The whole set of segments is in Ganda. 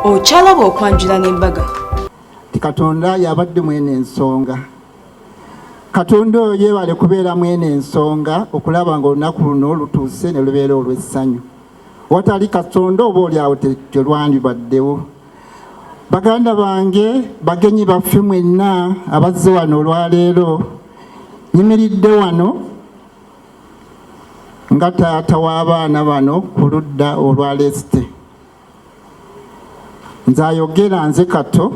Okyalaba okwanjula n'embaga. Katonda yabadde mwene ensonga. Katonda oyo yeebale kubeera mwene ensonga okulaba nga olunaku luno olutuuse ne lubeera olw'essanyu. Watali Katonda oba olyawo telwandibaddewo. Baganda bange, bagenyi baffe mwenna abazze wano olwaleero, nyimiridde wano nga taata w'abaana bano ku ludda olwa Resty. Nze ayogera nze Kato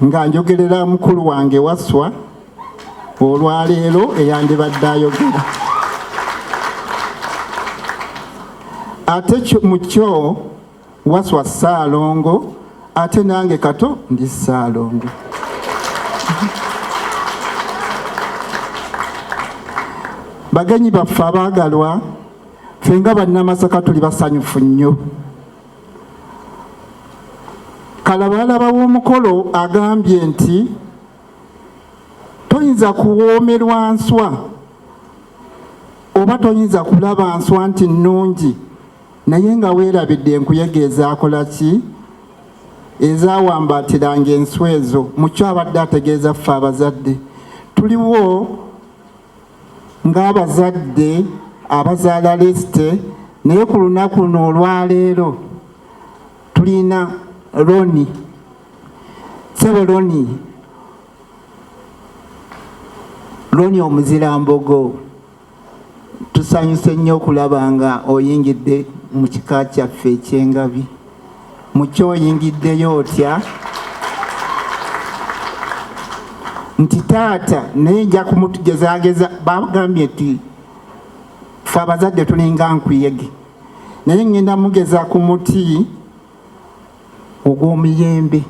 nga njogerera mukulu wange Waswa olwaleero eyandibadde ayogera. Ate mukyo Waswa Ssaalongo, ate nange Kato ndi Ssaalongo. Bagenyi baffe abaagalwa, ffe nga bannamasaka tuli basanyufu nnyo. Kalabalaba w'omukolo agambye nti toyinza kuwoomerwa nswa oba toyinza kulaba nswa nti nnungi naye nga weerabidde enkuyege ezaakola ki ezaawambatiranga enswa ezo. Mukyo abadde ategeeza ffe abazadde tuliwo ng'abazadde abazaala Resty, naye ku lunaku luno olwaleero tulina Roni, Sebo Roni omuzirambogo. Tusanyuse nnyo okulaba nga oyingidde mu kika kyaffe eky'engabi. Mukyo oyingiddeyo otya? Nti taata naye nja kumutugezaageza, bagambye nti ffe abazadde tulinga nkuyege, naye ngenda mugeza ku muti ogw'omuyembe.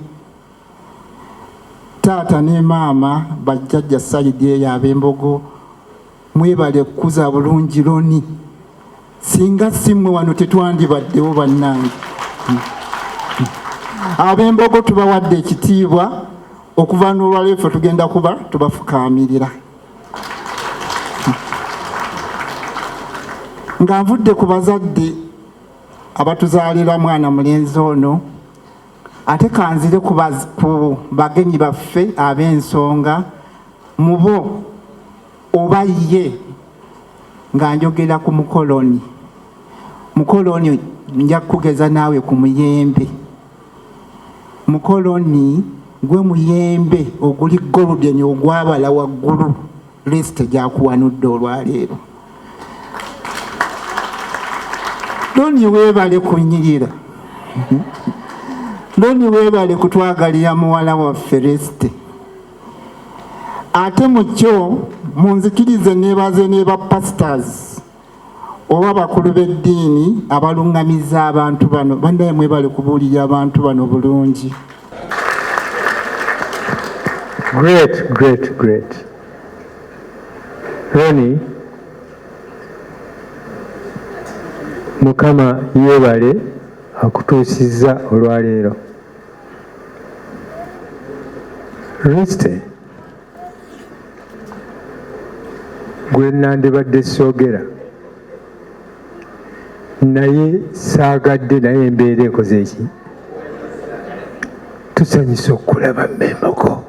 Taata ne maama bajjajja sayidi eyo ab'embogo, mwebale kukuza bulungi Roni. Singa simmwe wano tetwandibaddewo bannange. Ab'embogo tubawadde ekitiibwa, okuva n'olwaleero ffe tugenda kuba tubafukaamirira. Nga nvudde ku bazadde abatuzaalira mwana mulenzi ono, ate kanzire ku bagenyi baffe ab'ensonga mu bo oba ye, nga njogera ku mukoloni. Mukoloni nja kukugeza naawe ku muyembe. Mukoloni gwe muyembe oguli golden ogwabala waggulu Resty gyakuwanudde olwaleero. Roni weebale kunnyirira. Roni weebale kutwagalira muwala waffe Resty. Ate mukyo munzikirize neebaze ne bapastors oba bakulu b'eddiini abaluŋŋamizza abantu bano. Bannaye mwebale kubuulira abantu bano bulungi. Great. Roni, Mukama yeebale akutuusizza olwaleero. Resty gwe nandibadde soogera naye saagadde, naye embeera ekoze eki? Tusanyuse okulaba mmembogo.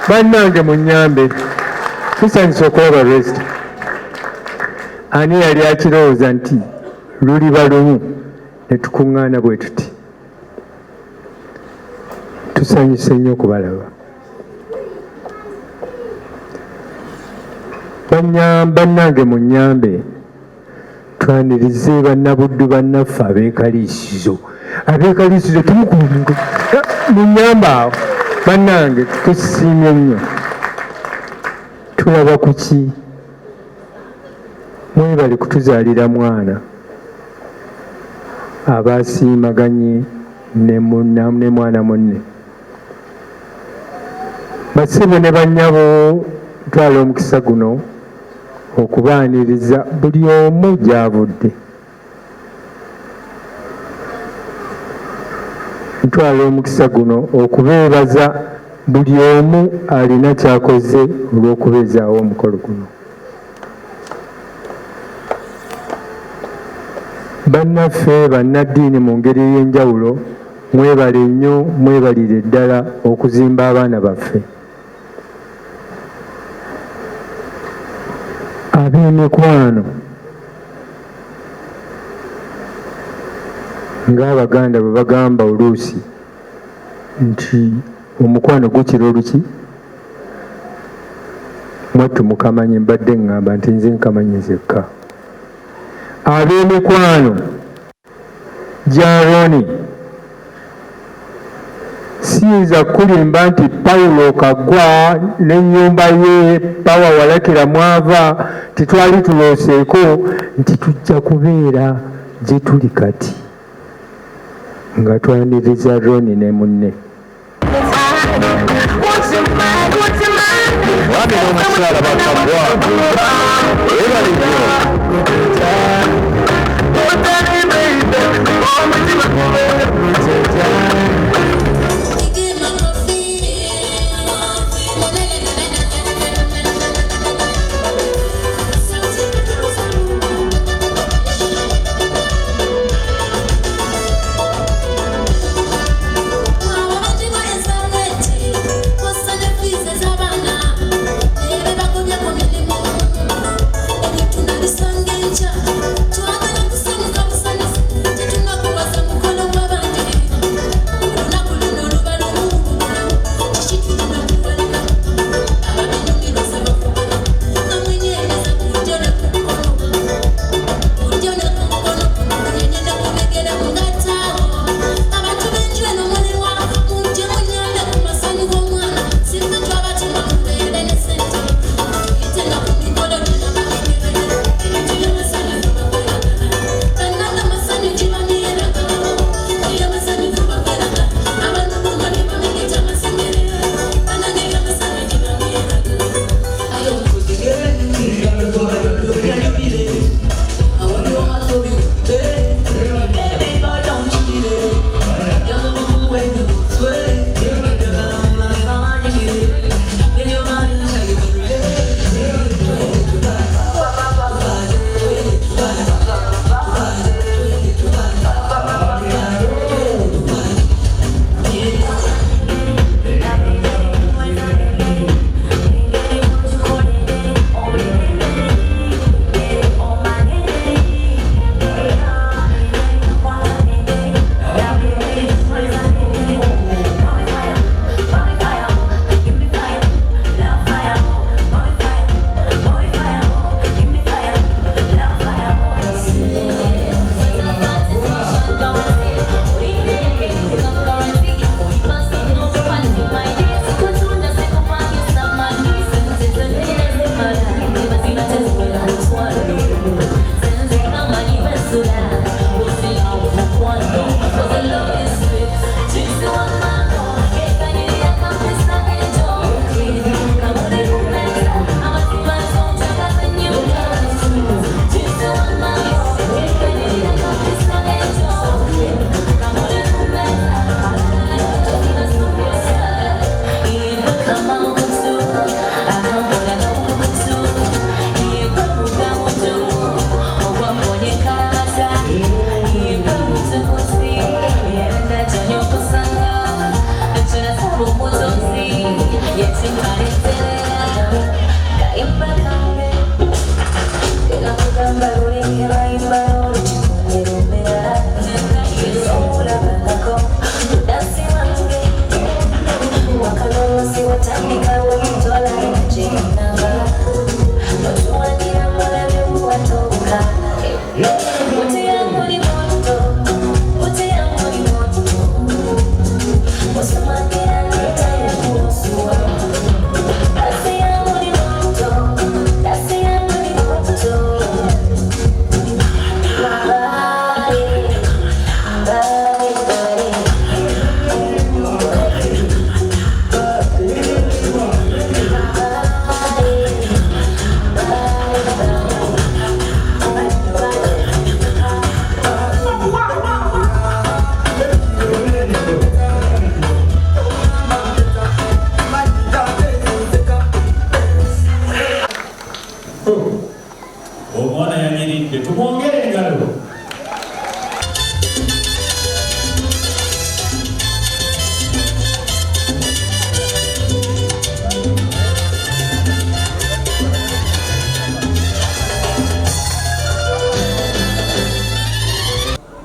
Bannange munnyambe, tusanyuse okulaba Resty. Ani yali akirowooza nti luliba lumu ne tukuŋŋaana bwe tuti? Tusanyuse nnyo okubalaba. Bannange munnyambe, twanirize bannabuddu bannaffe abeekaliisizo. Abeekaliisizo tumukuumingo munnyambe awo. Bannange tusiimye nnyo. Tulaba ku ki? Mwebale kutuzaalira mwana abaasiimaganye ne mwana munne. Bassebo ne bannyabo, twala omukisa guno okubaaniriza buli omu gy'avudde. Ntwala omukisa guno okubeebaza buli omu alina ky'akoze olw'okubeezaawo omukolo guno. bannaffe bannaddiini mu ngeri y'enjawulo mwebale nnyo mwebalire ddala okuzimba abaana baffe. Ab'emikwano ng'Abaganda bwe bagamba oluusi nti omukwano gukira oluki? Mwattu mukamanyi, mbadde ngamba nti nze nkamanyi nzekka. Ab'emikwano gya Ronnie siyinza kulimba nti Pawulo Kaggwa n'ennyumba ye Pawa Walakira mwava titwali tulooseeko nti tujja kubeera gye tuli kati nga twaniriza Ronnie ne munne. Mwami n'omukyala ba Kaggwa ebali nnyo. Sangencha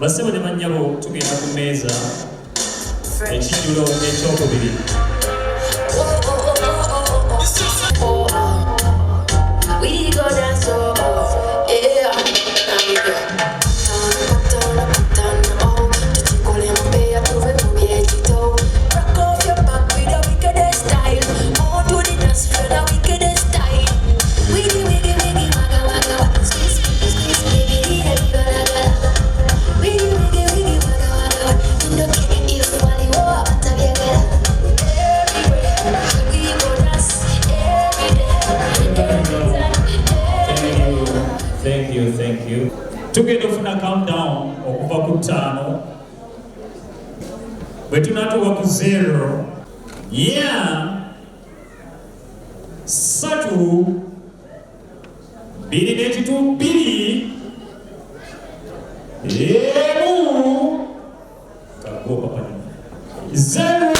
Basebo ne bannyabo tugenda ku mmeeza ekijjulo ekyokubiri. We go dance, yeah. Rock off your back with a wickedest style. On to the dance floor, the wickedest style. Wiggy, wiggy, wiggy, wagga, wagga, wagga. Squeeze, squeeze, squeeze, baby, yeah, we gotta, gotta. Wiggy, wiggy, wiggy, wagga, wagga, wagga. You know, if you want to walk, I'll tell you, gotta. Everywhere, we go dance every day, every time, every day. Thank you, thank you. Tugenda ofuna countdown okuva ku 5 bwe tunatuuka ku 0 yeah 3 2 n'ekitu 2 emu Kaggwa papa 0.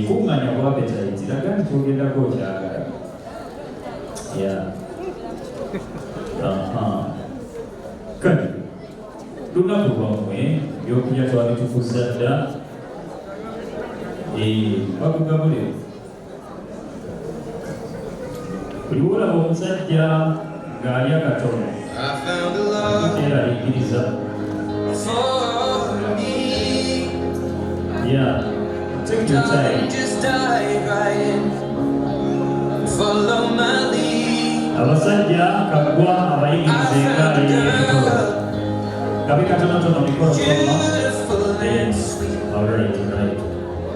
Kunganya kwa appetite laga ntugendako kyagala yeah kati lunaku lwammwe ebyokulya twabitufuza dda bakugabule buli wolaba omusajja ng'alya katono teeraliikiriza yeah. Take your time. Just dive right in. Follow my lead. Abasajja Kaggwa abayigirize engaali y'emikolo. Kabi katonotono mikolo soma. Alright.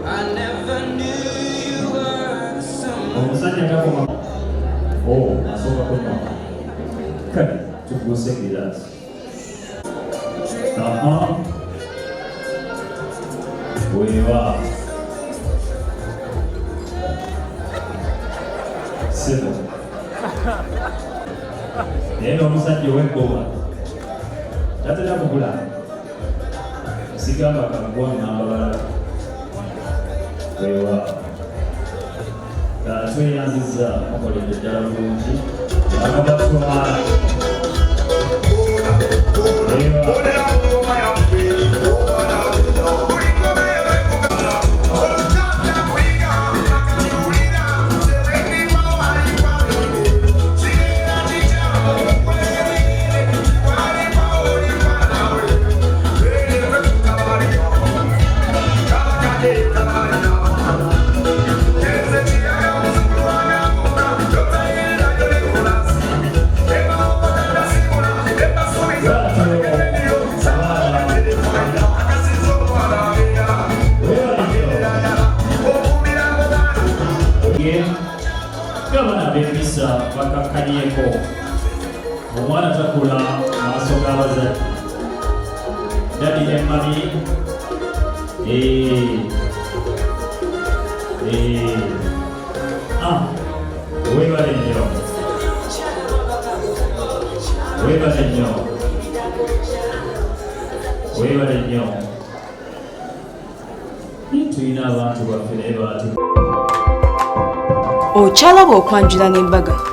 I never knew you were someone. Omusajja gakoma. Asooka kunywa. Kati tukuuse giraasi. Weewa. Sebo. Naye n'omusajja ow'eggoma tatera kugula sigamba Kaggwa ngamba balala weewa tweyanziza mukoledde ddala bulungi agabatwala bakakanyeko omwana takula maaso g'abazadde dadi ne mami weebale nnyo tulina abantu baffe naye baatu Okyalaba okwanjula n'embaga.